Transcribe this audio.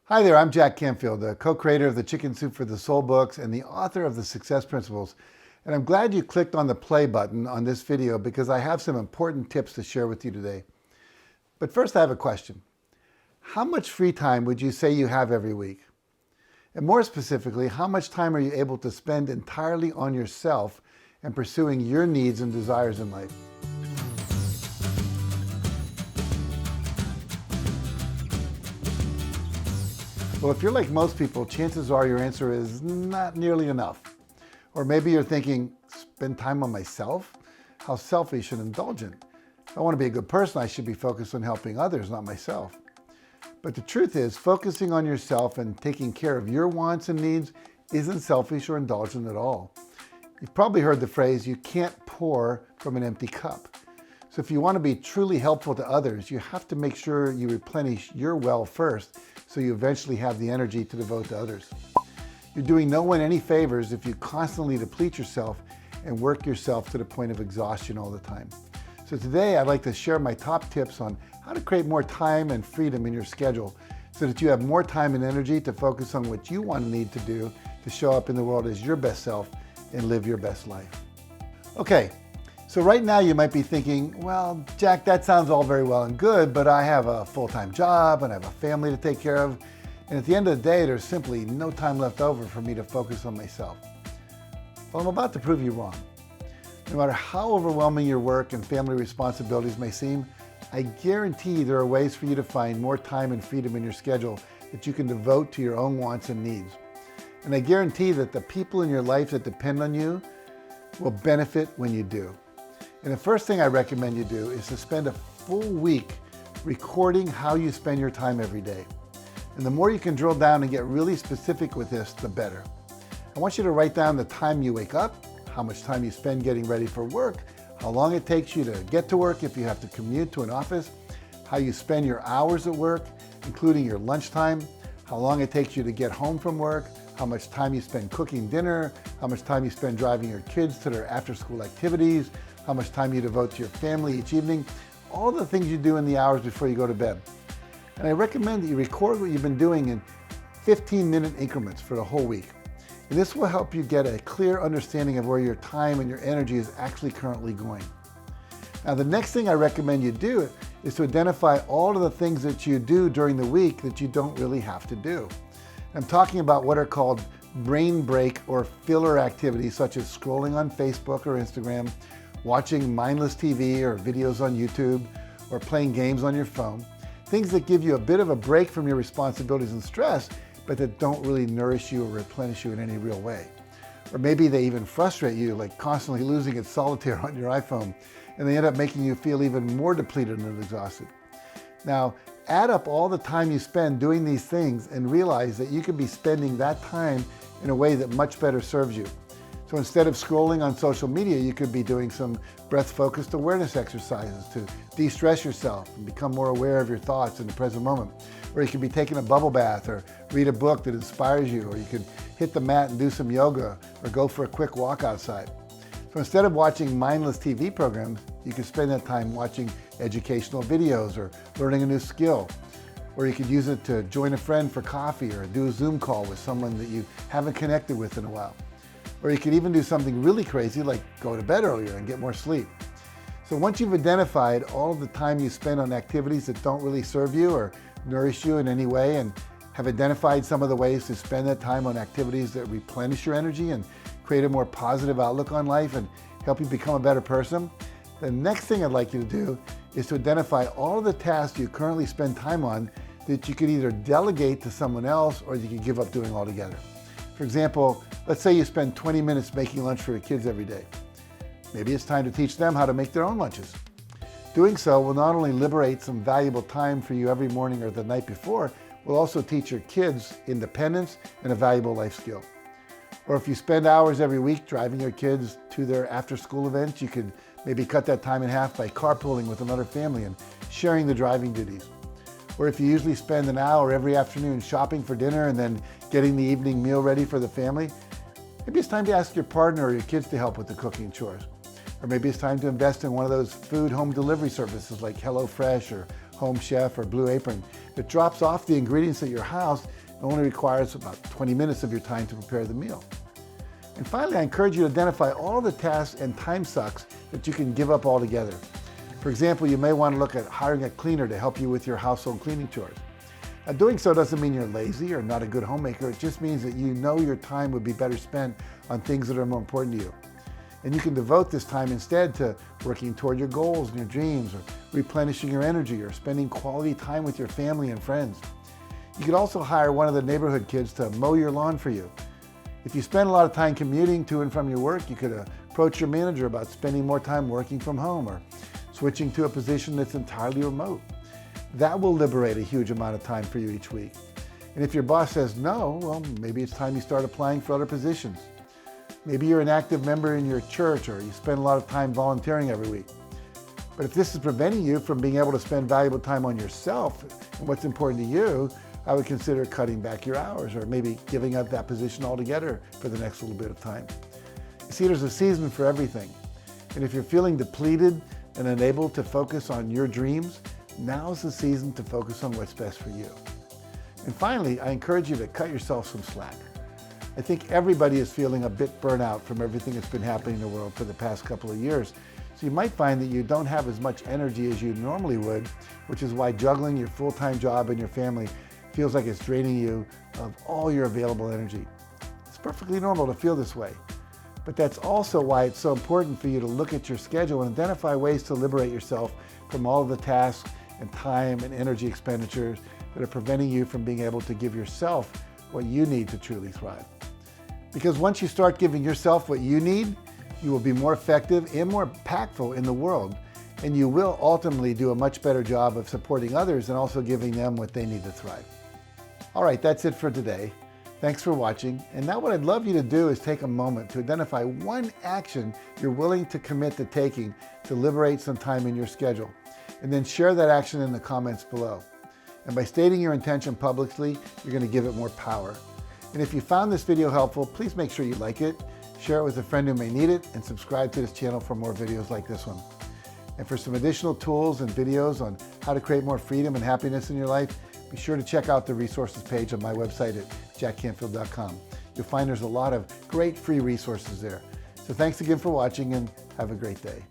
Hi there, I'm Jack Canfield, the co-creator of the Chicken Soup for the Soul books and the author of the Success Principles. And I'm glad you clicked on the play button on this video because I have some important tips to share with you today. But first I have a question. How much free time would you say you have every week? And more specifically, how much time are you able to spend entirely on yourself and pursuing your needs and desires in life? Well, if you're like most people, chances are your answer is not nearly enough. Or maybe you're thinking, spend time on myself? How selfish and indulgent. If I want to be a good person, I should be focused on helping others, not myself. But the truth is, focusing on yourself and taking care of your wants and needs isn't selfish or indulgent at all. You've probably heard the phrase, you can't pour from an empty cup. So if you want to be truly helpful to others, you have to make sure you replenish your well first so you eventually have the energy to devote to others. You're doing no one any favors if you constantly deplete yourself and work yourself to the point of exhaustion all the time. So today I'd like to share my top tips on how to create more time and freedom in your schedule so that you have more time and energy to focus on what you want and need to do to show up in the world as your best self and live your best life. Okay, so right now you might be thinking, well, Jack, that sounds all very well and good, but I have a full-time job and I have a family to take care of. And at the end of the day, there's simply no time left over for me to focus on myself. Well, I'm about to prove you wrong. No matter how overwhelming your work and family responsibilities may seem, I guarantee there are ways for you to find more time and freedom in your schedule that you can devote to your own wants and needs. And I guarantee that the people in your life that depend on you will benefit when you do. And the first thing I recommend you do is to spend a full week recording how you spend your time every day. And the more you can drill down and get really specific with this, the better. I want you to write down the time you wake up, how much time you spend getting ready for work, how long it takes you to get to work if you have to commute to an office, how you spend your hours at work, including your lunchtime, how long it takes you to get home from work, how much time you spend cooking dinner, how much time you spend driving your kids to their after-school activities, how much time you devote to your family each evening, all the things you do in the hours before you go to bed. And I recommend that you record what you've been doing in 15-minute increments for the whole week. And this will help you get a clear understanding of where your time and your energy is actually currently going. Now, the next thing I recommend you do is to identify all of the things that you do during the week that you don't really have to do. I'm talking about what are called brain break or filler activities, such as scrolling on Facebook or Instagram, watching mindless TV or videos on YouTube, or playing games on your phone. Things that give you a bit of a break from your responsibilities and stress, but that don't really nourish you or replenish you in any real way. Or maybe they even frustrate you, like constantly losing its solitaire on your iPhone, and they end up making you feel even more depleted and exhausted. Now, add up all the time you spend doing these things and realize that you could be spending that time in a way that much better serves you. So instead of scrolling on social media, you could be doing some breath-focused awareness exercises to de-stress yourself and become more aware of your thoughts in the present moment. Or you could be taking a bubble bath or read a book that inspires you, or you could hit the mat and do some yoga or go for a quick walk outside. So instead of watching mindless TV programs, you could spend that time watching educational videos or learning a new skill. Or you could use it to join a friend for coffee or do a Zoom call with someone that you haven't connected with in a while. Or you could even do something really crazy like go to bed earlier and get more sleep. So once you've identified all of the time you spend on activities that don't really serve you or nourish you in any way, and have identified some of the ways to spend that time on activities that replenish your energy and create a more positive outlook on life and help you become a better person, the next thing I'd like you to do is to identify all of the tasks you currently spend time on that you could either delegate to someone else or you could give up doing altogether. For example, let's say you spend 20 minutes making lunch for your kids every day. Maybe it's time to teach them how to make their own lunches. Doing so will not only liberate some valuable time for you every morning or the night before, will also teach your kids independence and a valuable life skill. Or if you spend hours every week driving your kids to their after-school events, you could maybe cut that time in half by carpooling with another family and sharing the driving duties. Or if you usually spend an hour every afternoon shopping for dinner and then getting the evening meal ready for the family, maybe it's time to ask your partner or your kids to help with the cooking chores. Or maybe it's time to invest in one of those food home delivery services like HelloFresh or Home Chef or Blue Apron that drops off the ingredients at your house and only requires about 20 minutes of your time to prepare the meal. And finally, I encourage you to identify all the tasks and time sucks that you can give up altogether. For example, you may want to look at hiring a cleaner to help you with your household cleaning chores. Now, doing so doesn't mean you're lazy or not a good homemaker. It just means that you know your time would be better spent on things that are more important to you. And you can devote this time instead to working toward your goals and your dreams, or replenishing your energy, or spending quality time with your family and friends. You could also hire one of the neighborhood kids to mow your lawn for you. If you spend a lot of time commuting to and from your work, you could approach your manager about spending more time working from home or switching to a position that's entirely remote. That will liberate a huge amount of time for you each week. And if your boss says no, well, maybe it's time you start applying for other positions. Maybe you're an active member in your church, or you spend a lot of time volunteering every week. But if this is preventing you from being able to spend valuable time on yourself and what's important to you, I would consider cutting back your hours, or maybe giving up that position altogether for the next little bit of time. You see, there's a season for everything. And if you're feeling depleted and unable to focus on your dreams, now's the season to focus on what's best for you. And finally, I encourage you to cut yourself some slack. I think everybody is feeling a bit burnt out from everything that's been happening in the world for the past couple of years. So you might find that you don't have as much energy as you normally would, which is why juggling your full-time job and your family feels like it's draining you of all your available energy. It's perfectly normal to feel this way. But that's also why it's so important for you to look at your schedule and identify ways to liberate yourself from all of the tasks and time and energy expenditures that are preventing you from being able to give yourself what you need to truly thrive. Because once you start giving yourself what you need, you will be more effective and more impactful in the world, and you will ultimately do a much better job of supporting others and also giving them what they need to thrive. All right, that's it for today. Thanks for watching. And now what I'd love you to do is take a moment to identify one action you're willing to commit to taking to liberate some time in your schedule, and then share that action in the comments below. And by stating your intention publicly, you're going to give it more power. And if you found this video helpful, please make sure you like it, share it with a friend who may need it, and subscribe to this channel for more videos like this one. And for some additional tools and videos on how to create more freedom and happiness in your life, be sure to check out the resources page on my website at JackCanfield.com. You'll find there's a lot of great free resources there. So thanks again for watching, and have a great day.